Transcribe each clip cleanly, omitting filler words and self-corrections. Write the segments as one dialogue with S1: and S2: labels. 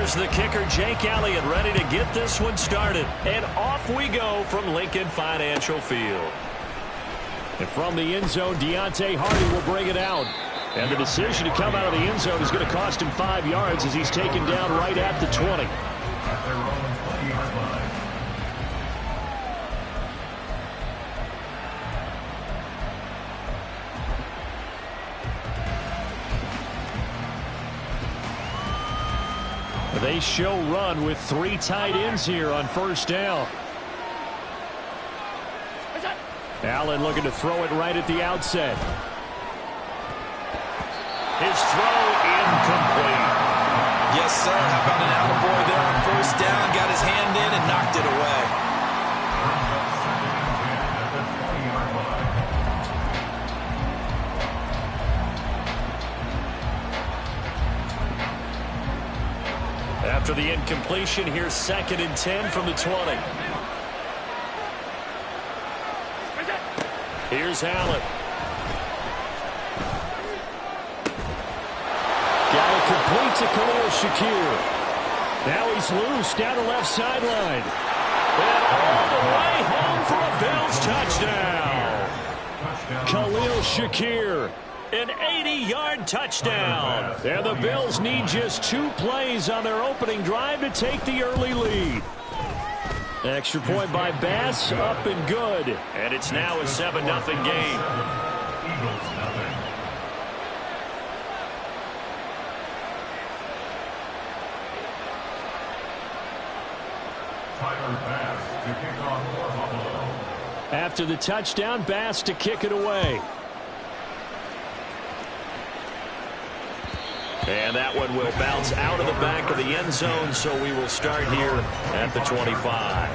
S1: Here's the kicker, Jake Elliott, ready to get this one started. And off we go from Lincoln Financial Field.
S2: And from the end zone, Deontay Hardy will bring it out. And the decision to come out of the end zone is going to cost him 5 yards as he's taken down right at the 20. They show run with 3 tight ends here on first down. Allen looking to throw it right at the outset. His throw incomplete.
S3: Yes, sir. How about an attaboy there on first down? Got his hand in and knocked it away.
S1: After the incompletion, here's 2nd and 10 from the 20. Here's Allen.
S2: Got it complete to Khalil Shakir. Now he's loose down the left sideline.
S1: And all the way home for a Bills touchdown.
S2: Khalil Shakir.
S1: An 80-yard touchdown.
S2: And the Bills need just 2 plays on their opening drive to take the early lead. Extra point by Bass, up and good.
S1: And it's now a 7-0 game.
S2: After the touchdown, Bass to kick it away.
S1: And that one will bounce out of the back of the end zone, so we will start here at the 25.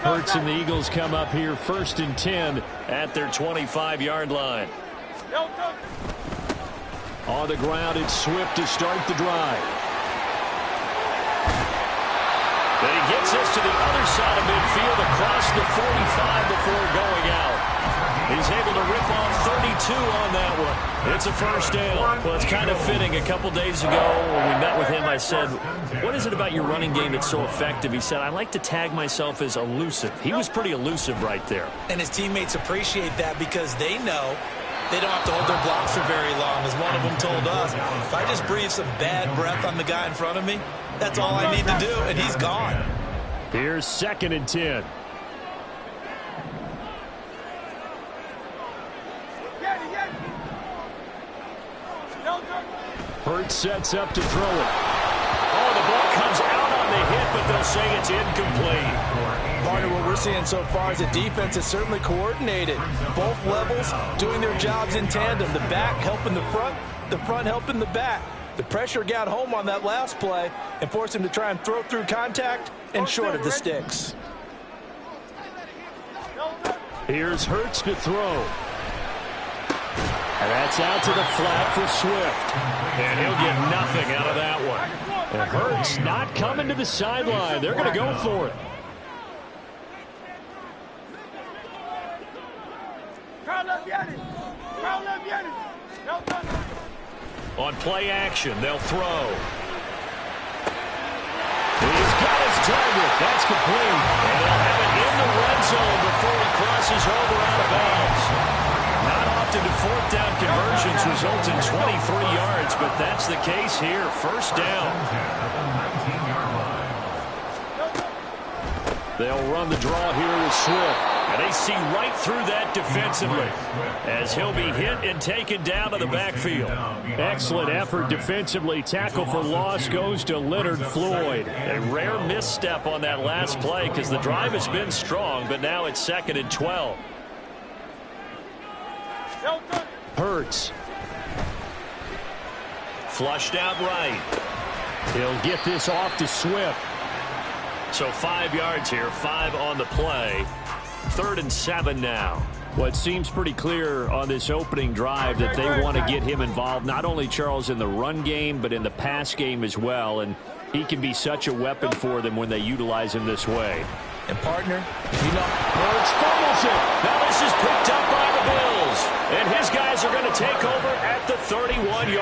S2: Hurts and the Eagles come up here 1st and 10
S1: at their 25-yard line.
S2: On the ground, it's Swift to start the drive.
S1: Then he gets us to the other side of midfield across the 45 before going out. He's able to rip off 32 on that one. It's a first down. Well, it's kind of fitting. A couple days ago when we met with him, I said, what is it about your running game that's so effective? He said, I like to tag myself as elusive. He was pretty elusive right there.
S3: And his teammates appreciate that because they know they don't have to hold their blocks for very long, as one of them told us. If I just breathe some bad breath on the guy in front of me, that's all I need to do, and he's gone.
S2: Here's 2nd and 10. Hurts sets up to throw it.
S1: Oh, the ball comes out on the hit, but they'll say it's incomplete.
S3: Partner, what we're seeing so far is the defense is certainly coordinated. Both levels doing their jobs in tandem. The back helping the front helping the back. The pressure got home on that last play and forced him to try and throw through contact and short of the sticks.
S2: Here's Hurts to throw. And that's out to the flat for Swift.
S1: And he'll get nothing out of that one.
S2: And Hurts not coming to the sideline. They're going to go for it.
S1: On play action, they'll throw. He's got his target. That's complete. And they'll have it in the red zone before he crosses over out of bounds. Not often do 4th down conversions result in 23 yards, but that's the case here. First down.
S2: They'll run the draw here with Swift.
S1: And they see right through that defensively as he'll be hit and taken down to the backfield.
S2: Excellent effort defensively. Tackle for loss goes to Leonard Floyd.
S1: A rare misstep on that last play because the drive has been strong, but now it's 2nd and 12.
S2: Hurts.
S1: Flushed out right.
S2: He'll get this off to Swift.
S1: So 5 yards here, 5 on the play. 3rd and 7 now.
S2: What seems pretty clear on this opening drive that they want to get him involved, not only, Charles, in the run game, but in the pass game as well. And he can be such a weapon for them when they utilize him this way.
S3: And, partner,
S2: Hurts fumbles it.
S1: Now this is picked up by the Bills. And his guys are going to take over at the 31-yard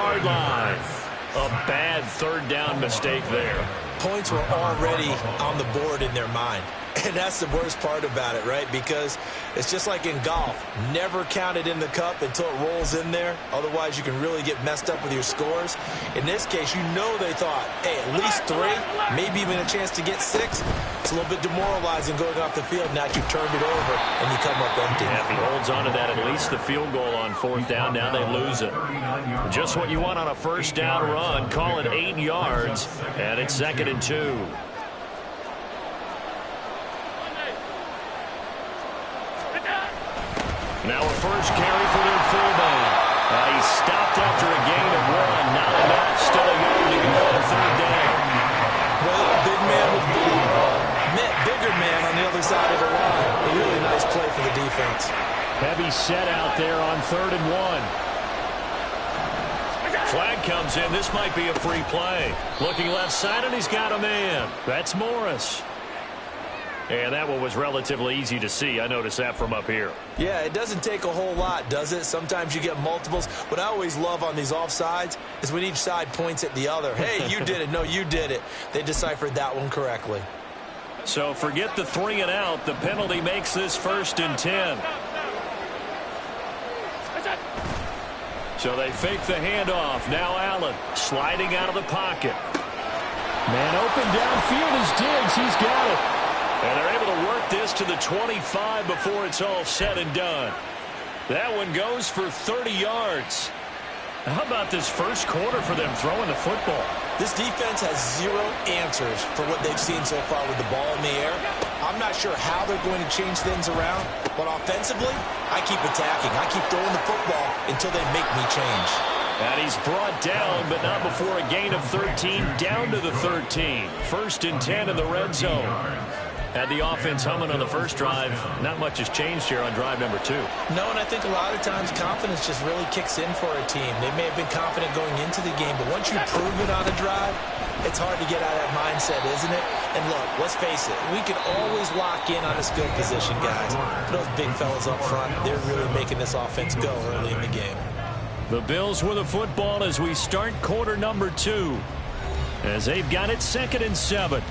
S2: A bad third down mistake there.
S3: Points were already on the board in their mind. And that's the worst part about it, right? Because it's just like in golf. Never count it in the cup until it rolls in there. Otherwise, you can really get messed up with your scores. In this case, you know they thought, hey, at least 3, maybe even a chance to get 6. It's a little bit demoralizing going off the field. Now you've turned it over, and you come up empty.
S2: Yeah, if he holds on to that, at least the field goal on 4th down. Now they lose it. Just what you want on a first down run. Call it 8 yards, and it's 2nd and 2. Now a first carry for their fullback. He stopped after a gain of 1. Not enough. Still a yard to go on 3rd down.
S3: Well, big man with met bigger man on the other side of the line. A really nice play for the defense.
S2: Heavy set out there on 3rd and 1. Flag comes in. This might be a free play. Looking left side, and he's got a man. That's Morris. And that one was relatively easy to see. I noticed that from up here.
S3: Yeah, it doesn't take a whole lot, does it? Sometimes you get multiples. What I always love on these offsides is when each side points at the other. Hey, you did it. No, you did it. They deciphered that one correctly.
S2: So forget the 3 and out. The penalty makes this 1st and 10. So they fake the handoff. Now Allen sliding out of the pocket. Man open downfield is Diggs. He's got it. And they're able to work this to the 25 before it's all said and done. That one goes for 30 yards. How about this first quarter for them throwing the football?
S3: This defense has 0 answers for what they've seen so far with the ball in the air. I'm not sure how they're going to change things around, but offensively, I keep attacking. I keep throwing the football until they make me change.
S2: And he's brought down, but not before a gain of 13, down to the 13. 1st and 10 in the red zone. Had the offense humming on the first drive. Not much has changed here on drive number 2.
S3: No, and I think a lot of times confidence just really kicks in for a team. They may have been confident going into the game, but once you prove it on a drive, it's hard to get out of that mindset, isn't it? And look, let's face it, we can always lock in on a skill position, guys. But those big fellas up front, they're really making this offense go early in the game.
S2: The Bills with the football as we start quarter number 2. As they've got it 2nd and 7.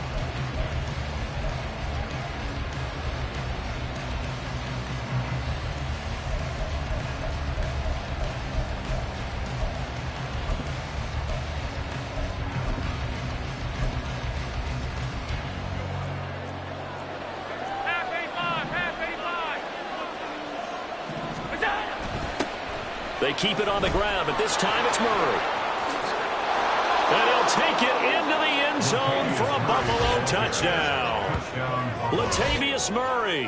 S2: They keep it on the ground, but this time it's Murray. And he'll take it into the end zone for a Buffalo touchdown. Latavius Murray,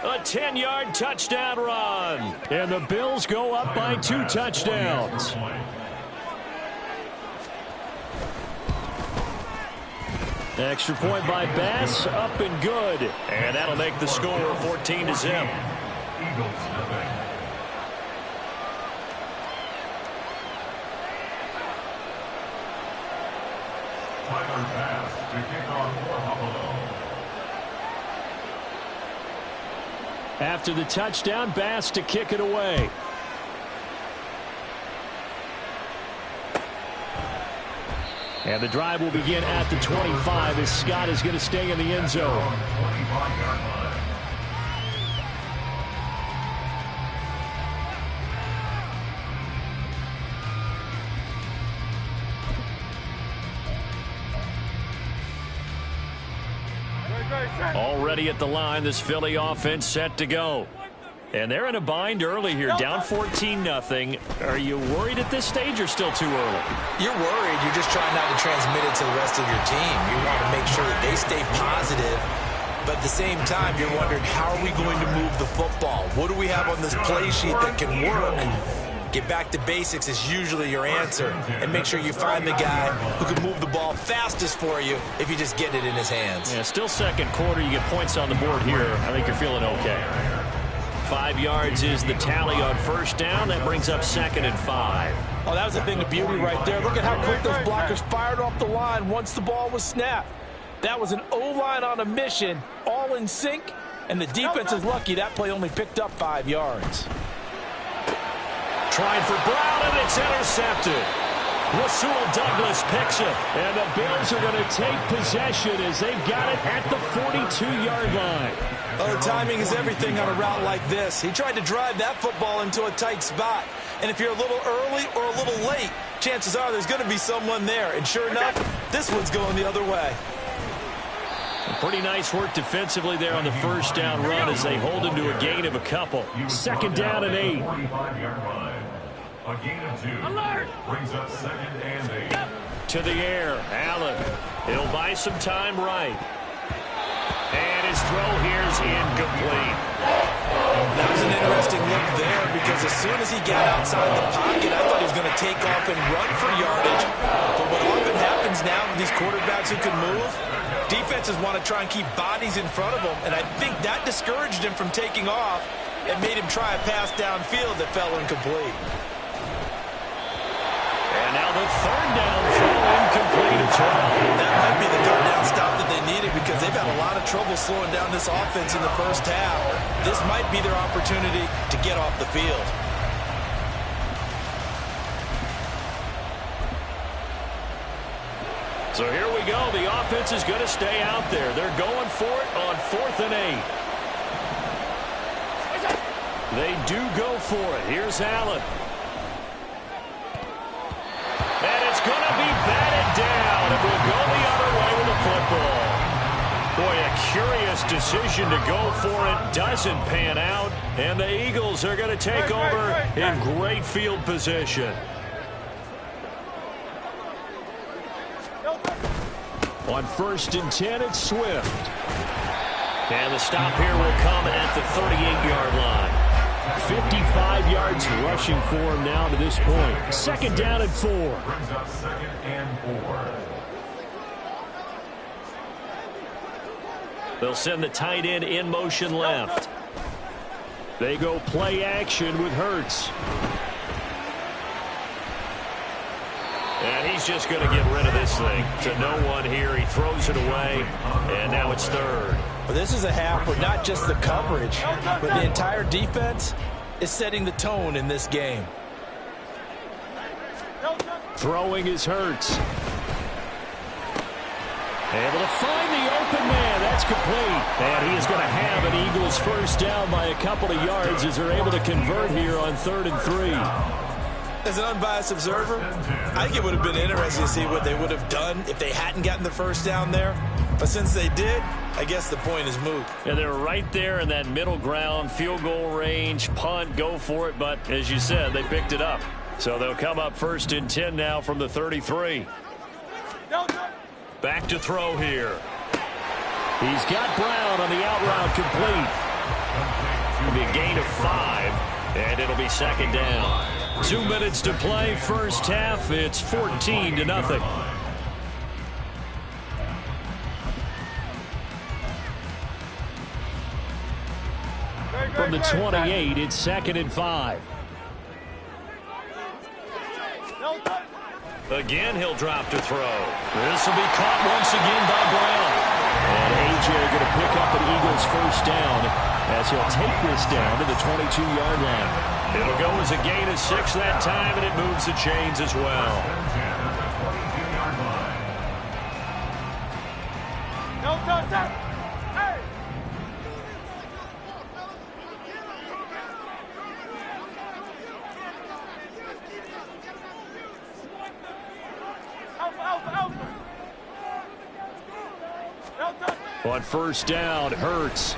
S2: a 10-yard touchdown run. And the Bills go up by 2 touchdowns. Extra point by Bass, up and good. And that'll make the score 14-0. After the touchdown, Bass to kick it away. And the drive will begin at the 25 as Scott is going to stay in the end zone. Already at the line, this Philly offense set to go. And they're in a bind early here, down 14-0. Are you worried at this stage or still too early?
S3: You're worried. You're just trying not to transmit it to the rest of your team. You want to make sure that they stay positive. But at the same time, you're wondering, how are we going to move the football? What do we have on this play sheet that can work? Get back to basics is usually your answer. And make sure you find the guy who can move the ball fastest for you if you just get it in his hands.
S2: Yeah, still second quarter. You get points on the board here. I think you're feeling okay. 5 yards is the tally on first down. That brings up 2nd and 5.
S3: Oh, that was a thing of beauty right there. Look at how quick those blockers fired off the line once the ball was snapped. That was an O-line on a mission, all in sync, and the defense is lucky that play only picked up 5 yards.
S2: Trying for Brown, and it's intercepted. Rasul Douglas picks it. And the Bills are going to take possession as they've got it at the 42-yard line.
S3: Oh, timing is everything on a route like this. He tried to drive that football into a tight spot. And if you're a little early or a little late, chances are there's going to be someone there. And sure enough, this one's going the other way.
S2: Pretty nice work defensively there on the first down run as they hold him to a gain of a couple. Second down and 8.
S4: A gain of 2. Alert! Brings up second and 8.
S2: To the air, Allen. He'll buy some time right. And his throw here's incomplete.
S3: That was an interesting look there because as soon as he got outside the pocket, I thought he was going to take off and run for yardage. But what often happens now with these quarterbacks who can move, defenses want to try and keep bodies in front of them, and I think that discouraged him from taking off and made him try a pass downfield that fell incomplete.
S2: And now the third down throw incomplete as well.
S3: That might be the third down stop that they needed because they've had a lot of trouble slowing down this offense in the first half. This might be their opportunity to get off the field.
S2: So here we go. The offense is going to stay out there. They're going for it on 4th and 8. They do go for it. Here's Allen. And it's going to be batted down. It will go the other way with the football. Boy, a curious decision to go for it. Doesn't pan out. And the Eagles are going to take over in great field position. On 1st and 10, it's Swift. And the stop here will come at the 38-yard line. 55 yards rushing for him now to this point. Second down and 4.
S4: Brings up second and 4.
S2: They'll send the tight end in motion left. They go play action with Hurts. And he's just going to get rid of this thing to no one here. He throws it away, and now it's 3rd.
S3: Well, this is a half where not just the coverage, but the entire defense is setting the tone in this game.
S2: Throwing is Hurts. Able to find the open man. That's complete. And he is going to have an Eagles first down by a couple of yards as they're able to convert here on 3rd and 3.
S3: As an unbiased observer, I think it would have been interesting to see what they would have done if they hadn't gotten the first down there. But since they did, I guess the point is moot.
S2: Yeah, they were right there in that middle ground, field goal range, punt, go for it. But as you said, they picked it up. So they'll come up 1st and 10 now from the 33. Back to throw here. He's got Brown on the out route complete. It'll be a gain of 5, and it'll be second down. 2 minutes to play, first half. It's 14-0. From the 28, it's 2nd and 5. Again, he'll drop to throw. This will be caught once again by Brown. And A.J. going to pick up an Eagles first down as he'll take this down to the 22-yard line. It'll go as a gain of 6 that time, and it moves the chains as well. On first down, Hurts.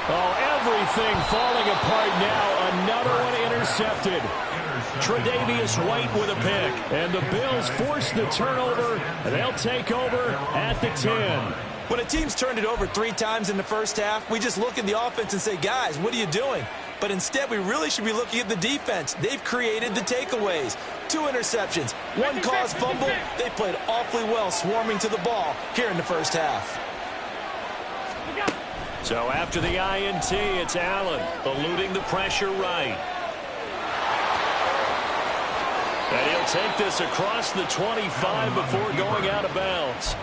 S2: Oh, everything falling apart now. Another one intercepted. Tre'Davious White with a pick. And the Bills force the turnover. And they'll take over at the 10.
S3: When a team's turned it over 3 times in the first half, we just look at the offense and say, guys, what are you doing? But instead, we really should be looking at the defense. They've created the takeaways. 2 interceptions, 1 caused fumble. They played awfully well swarming to the ball here in the first half.
S2: So after the INT, it's Allen eluding the pressure right. And he'll take this across the 25 before going out of bounds.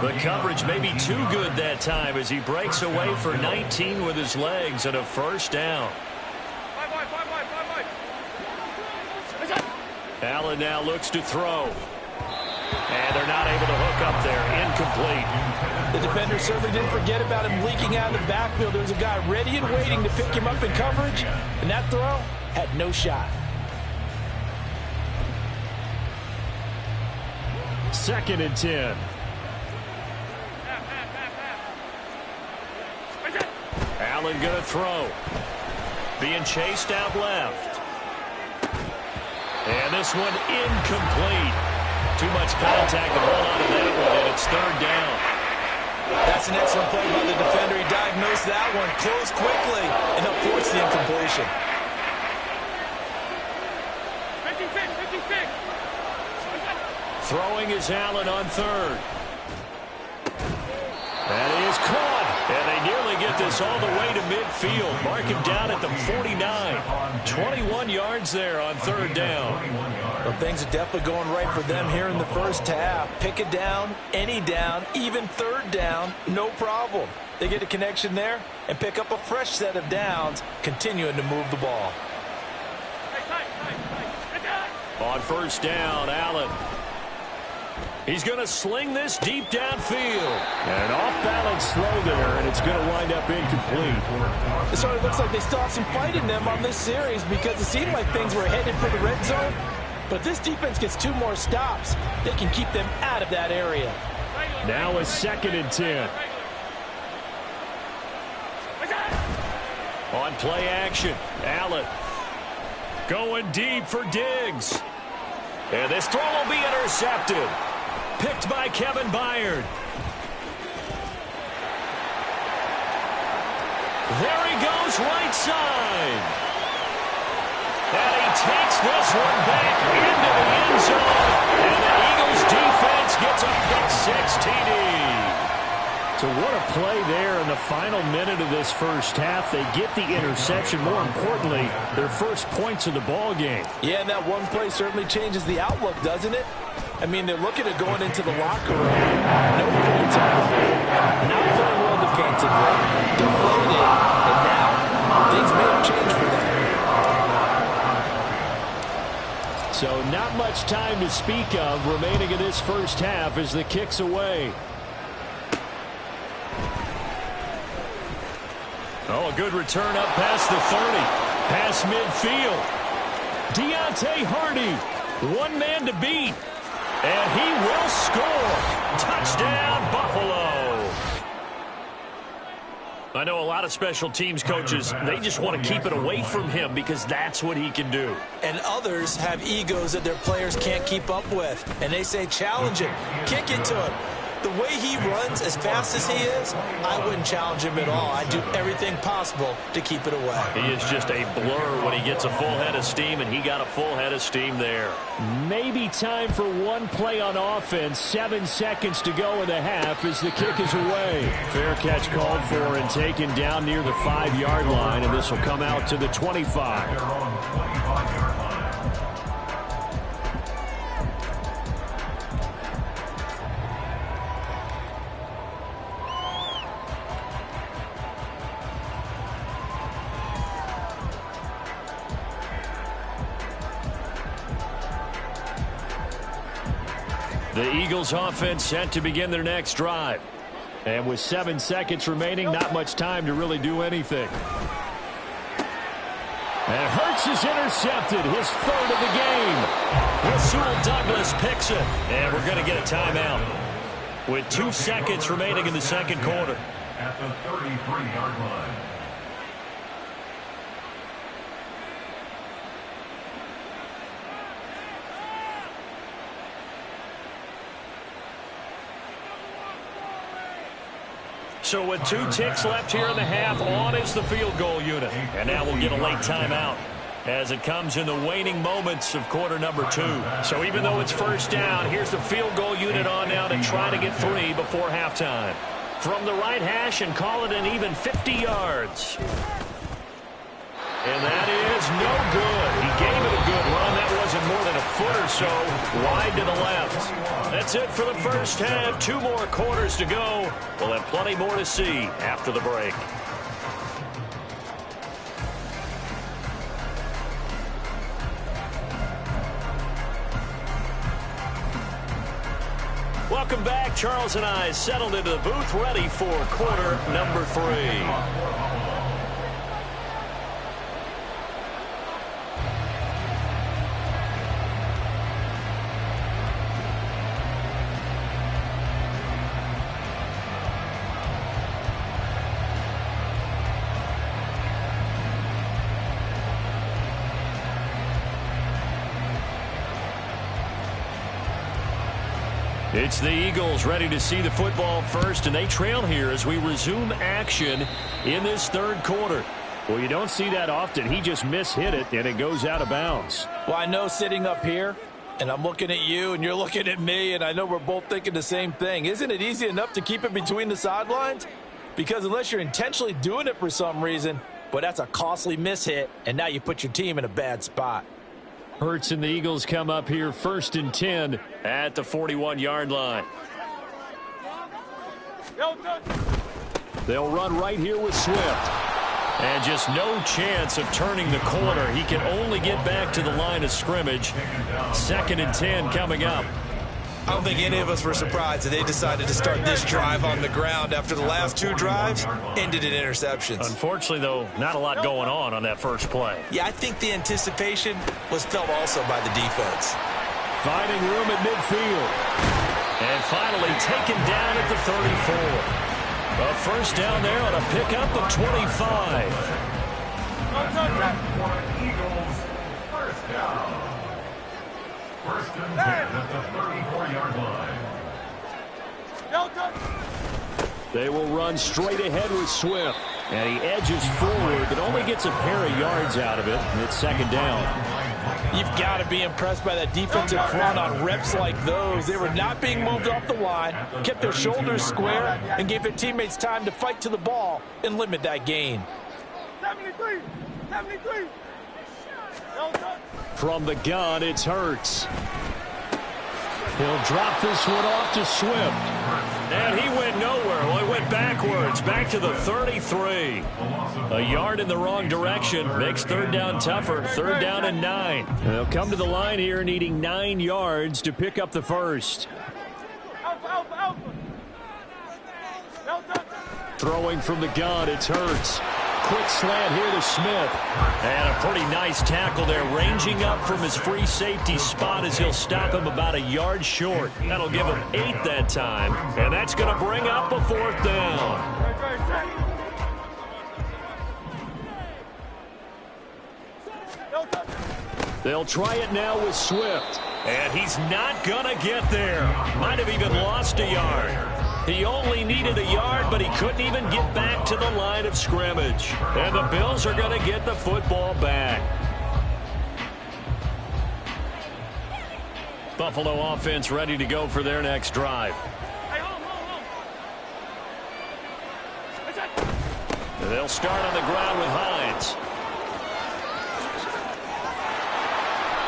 S2: The coverage may be too good that time as he breaks away for 19 with his legs and a first down. Allen now looks to throw. And they're not able to hook up there. Incomplete.
S3: The defender certainly didn't forget about him leaking out of the backfield. There was a guy ready and waiting to pick him up in coverage, and that throw had no shot.
S2: 2nd and 10. Allen going to throw. Being chased out left. And this one incomplete. Too much contact to hold on to that one, and it's 3rd down.
S3: That's an excellent play by the defender. He diagnosed that one, closed quickly, and he'll force the incompletion.
S1: 56.
S2: Throwing is Allen on 3rd. That is caught. And they nearly get this all the way to midfield. Mark him down at the 49. 21 yards there on 3rd down.
S3: Well, things are definitely going right for them here in the first half. Pick it down, any down, even 3rd down, no problem. They get a connection there and pick up a fresh set of downs, continuing to move the ball.
S2: On 1st down, Allen. He's going to sling this deep downfield. And an off-balance throw there, and it's going to wind up incomplete.
S3: It sort of looks like they still have some fight in them on this series because it seemed like things were headed for the red zone. But if this defense gets 2 more stops, they can keep them out of that area.
S2: Now a 2nd and 10. On play action, Allen going deep for Diggs. And this throw will be intercepted. Picked by Kevin Byard. There he goes, right side. And he takes this one back into the end zone. And the Eagles defense gets a pick-6 TD. So what a play there in the final minute of this first half. They get the interception. More importantly, their first points of the ball game.
S3: Yeah, and that one play certainly changes the outlook, doesn't it? I mean, they're looking at going into the locker room. No points on the board. Not playing well defensively. Deflated. And now, things may have changed for them.
S2: So not much time to speak of remaining in this first half as the kick's away. Oh, a good return up past the 30. Past midfield. Deontay Hardy. One man to beat. And he will score. Touchdown, Buffalo. I know a lot of special teams coaches, they just want to keep it away from him because that's what he can do.
S3: And others have egos that their players can't keep up with. And they say, challenge him. Kick it to him. The way he runs, as fast as he is, I wouldn't challenge him at all. I'd do everything possible to keep it away.
S2: He is just a blur when he gets a full head of steam, and he got a full head of steam there. Maybe time for one play on offense. 7 seconds to go in the half as the kick is away. Fair catch called for and taken down near the 5-yard line, and this will come out to the 25. The Eagles offense set to begin their next drive. And with 7 seconds remaining, not much time to really do anything. And Hurts is intercepted, his 3rd of the game. Rasul Douglas picks it. And we're going to get a timeout with 2 seconds remaining in the second quarter.
S4: At the 33-yard line.
S2: So with 2 ticks left here in the half, on is the field goal unit. And now we'll get a late timeout as it comes in the waning moments of quarter number 2. So even though it's first down, here's the field goal unit on now to try to get 3 before halftime. From the right hash and call it an even 50 yards. And that is no good. He gave it a good run. That wasn't more than a foot or so wide to the left. That's it for the first half. 2 more quarters to go. We'll have plenty more to see after the break.
S1: Welcome back. Charles and I settled into the booth, ready for quarter number 3. It's the Eagles ready to see the football first, and they trail here as we resume action in this third quarter.
S2: Well, you don't see that often. He just mishit it, and it goes out of bounds.
S3: Well, I know sitting up here, and I'm looking at you, and you're looking at me, and I know we're both thinking the same thing. Isn't it easy enough to keep it between the sidelines? Because unless you're intentionally doing it for some reason, but that's a costly mishit, and now you put your team in a bad spot.
S2: Hurts and the Eagles come up here 1st and 10
S1: at the 41-yard line.
S2: They'll run right here with Swift.
S1: And just no chance of turning the corner. He can only get back to the line of scrimmage. 2nd and 10 coming up.
S3: I don't think any of us were surprised that they decided to start this drive on the ground after the last 2 drives ended in interceptions.
S1: Unfortunately, though, not a lot going on that first play.
S3: Yeah, I think the anticipation was felt also by the defense.
S2: Finding room at midfield.
S1: And finally taken down at the 34. A first down there on a pickup of 25.
S4: Eagles, first down. 1st and 10 at the 34-yard line.
S2: They will run straight ahead with Swift. And he edges forward, but only gets a pair of yards out of it. And it's 2nd down.
S3: You've got to be impressed by that defensive front on reps like those. They were not being moved off the line, kept their shoulders square, and gave their teammates time to fight to the ball and limit that gain.
S5: 73.
S2: From the gun, it's Hurts. He'll drop this one off to Swift.
S1: And he went nowhere. Well, he went backwards, back to the 33. A yard in the wrong direction makes 3rd down tougher. 3rd down and 9.
S2: They'll come to the line here needing 9 yards to pick up the first. Throwing from the gun, it's Hurts. Quick slant here to Smith.
S1: And a pretty nice tackle there, ranging up from his free safety spot as he'll stop him about a yard short. That'll give him 8 that time, and that's going to bring up a 4th down.
S2: They'll try it now with Swift.
S1: And he's not going to get there. Might have even lost a yard. He only needed a yard, but he couldn't even get back to the line of scrimmage. And the Bills are going to get the football back. Buffalo offense ready to go for their next drive. And they'll start on the ground with Hines.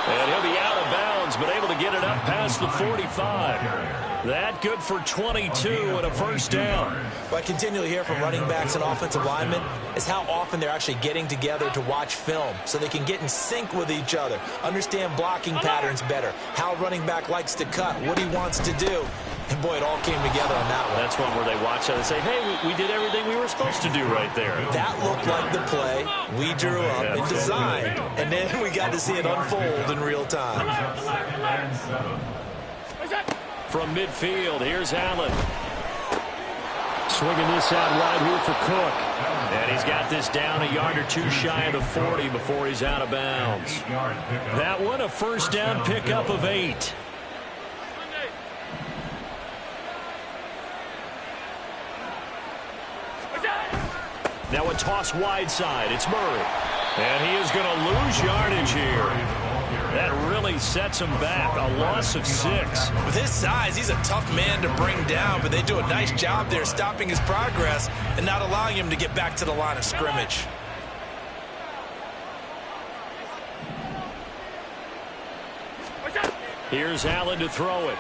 S1: And he'll be out of bounds, but able to get it up past the 45. That good for 22 and a first down.
S3: What I continually hear from running backs and offensive linemen is how often they're actually getting together to watch film so they can get in sync with each other, understand blocking patterns better, how running back likes to cut, what he wants to do. And, boy, it all came together on that one.
S1: That's one where they watch it and say, hey, we did everything we were supposed to do right there.
S3: That looked like the play we drew up and designed, and then we got to see it unfold in real time.
S1: From midfield, here's Allen.
S2: Swinging this out wide here for Cook.
S1: And he's got this down a yard or 2 shy of the 40 before he's out of bounds. That one, a first down pickup of 8. Now a toss wide side. It's Murray. And he is going to lose yardage here. That really sets him back. A loss of 6.
S3: With his size, he's a tough man to bring down, but they do a nice job there stopping his progress and not allowing him to get back to the line of scrimmage.
S1: Here's Allen to throw it.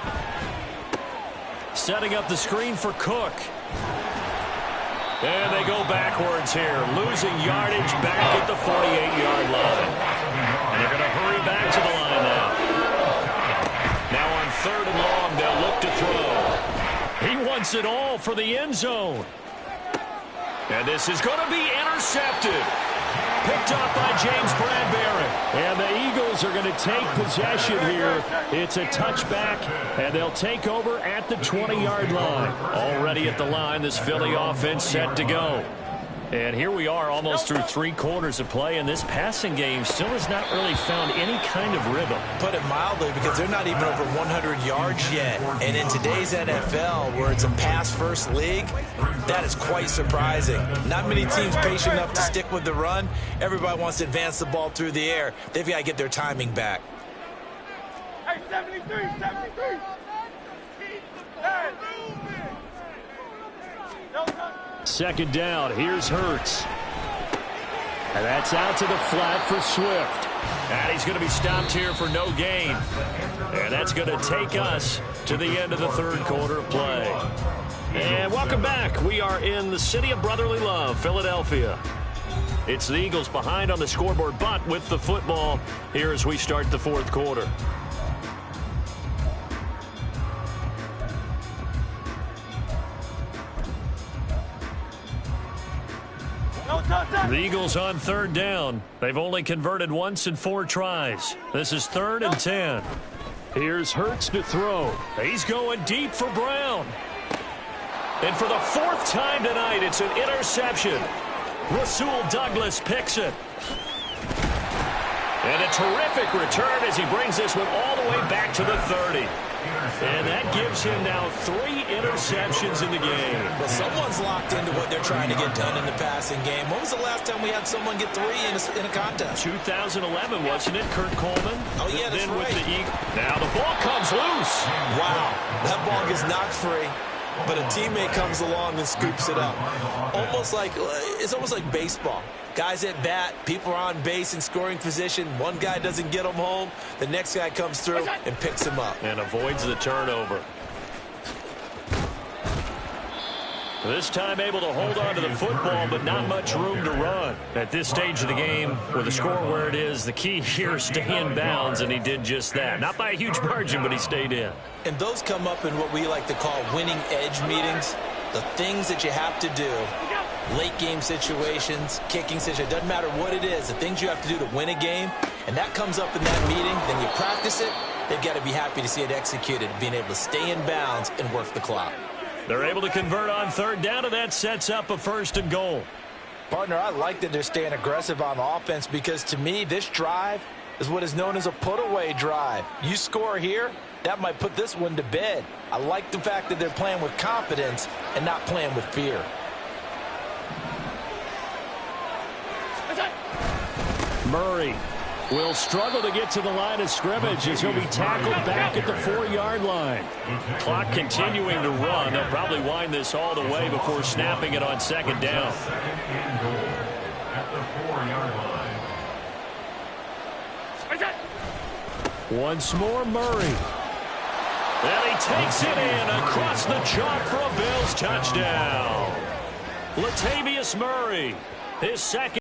S1: Setting up the screen for Cook. And they go backwards here, losing yardage back at the 48-yard line. And they're going to hurry back to the line now. Now on 3rd and long, they'll look to throw. wants it all for the end zone. And this is going to be intercepted. Picked up by James Bradbury. And the Eagles are going to take possession here. It's a touchback, and they'll take over at the 20-yard line. Already at the line, this Philly offense set to go. And here we are almost through 3 quarters of play, and this passing game still has not really found any kind of rhythm.
S3: Put it mildly, because they're not even over 100 yards yet. And in today's NFL, where it's a pass-first league, that is quite surprising. Not many teams patient enough to stick with the run. Everybody wants to advance the ball through the air. They've got to get their timing back.
S5: Hey, 73, 73.
S1: Second down, here's Hurts. And that's out to the flat for Swift. And he's going to be stopped here for no gain. And that's going to take us to the end of the third quarter of play. And welcome back. We are in the city of brotherly love, Philadelphia. It's the Eagles behind on the scoreboard, but with the football here as we start the fourth quarter. The Eagles on third down. They've only converted once in 4 tries. This is 3rd and 10. Here's Hurts to throw. He's going deep for Brown. And for the 4th time tonight, it's an interception. Rasul Douglas picks it. And a terrific return as he brings this one all the way back to the 30. And that gives him now 3 interceptions in the game.
S3: Well, someone's locked into what they're trying to get done in the passing game. When was the last time we had someone get 3 in a contest?
S1: 2011, wasn't it, Kurt Coleman?
S3: Oh, yeah, that's right.
S1: With the Eagles. Now the ball comes loose.
S3: Wow, that ball gets knocked free, but a teammate comes along and scoops it up. It's almost like baseball. Guys at bat, people are on base in scoring position. One guy doesn't get him home. The next guy comes through and picks him up.
S1: And avoids the turnover. This time able to hold on to the football, but not much room to run. At this stage of the game, with the score where it is, the key here is stay in bounds, and he did just that. Not by a huge margin, but he stayed in.
S3: And those come up in what we like to call winning edge meetings. The things that you have to do. Late game situations, kicking situations, doesn't matter what it is, the things you have to do to win a game, and that comes up in that meeting, then you practice it, they've got to be happy to see it executed, being able to stay in bounds and work the clock.
S1: They're able to convert on third down, and that sets up a 1st and goal.
S3: Partner, I like that they're staying aggressive on offense because to me, this drive is what is known as a put-away drive. You score here, that might put this one to bed. I like the fact that they're playing with confidence and not playing with fear.
S1: Murray will struggle to get to the line of scrimmage as he'll be tackled back at the 4-yard line. Clock continuing to run. They'll probably wind this all the way before snapping it on 2nd down.
S4: At the 4-yard line.
S1: Once more, Murray. And he takes it in across the chalk for a Bills touchdown. Latavius Murray, his second.